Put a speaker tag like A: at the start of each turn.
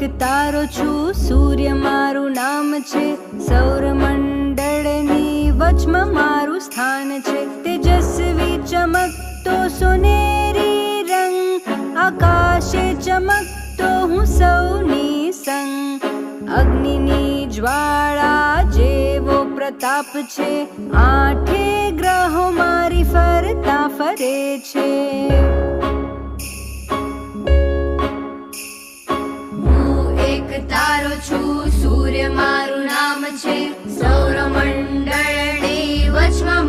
A: તારો છું, સૂર્ય મારું નામ છે, સૌરમંડળની વચમાં મારું સ્થાન છે. તેજસ્વી ચમકતો સોનેરી રંગ, આકાશે ચમકતો હું સૌની સંગ. અગ્નિની જ્વાળા જેવો પ્રતાપ છે, આઠે ગ્રહો મારી ફરતા ફરે છે.
B: તારો છું, સૂર્ય મારું નામ છે, સૌરમંડળની વચમાં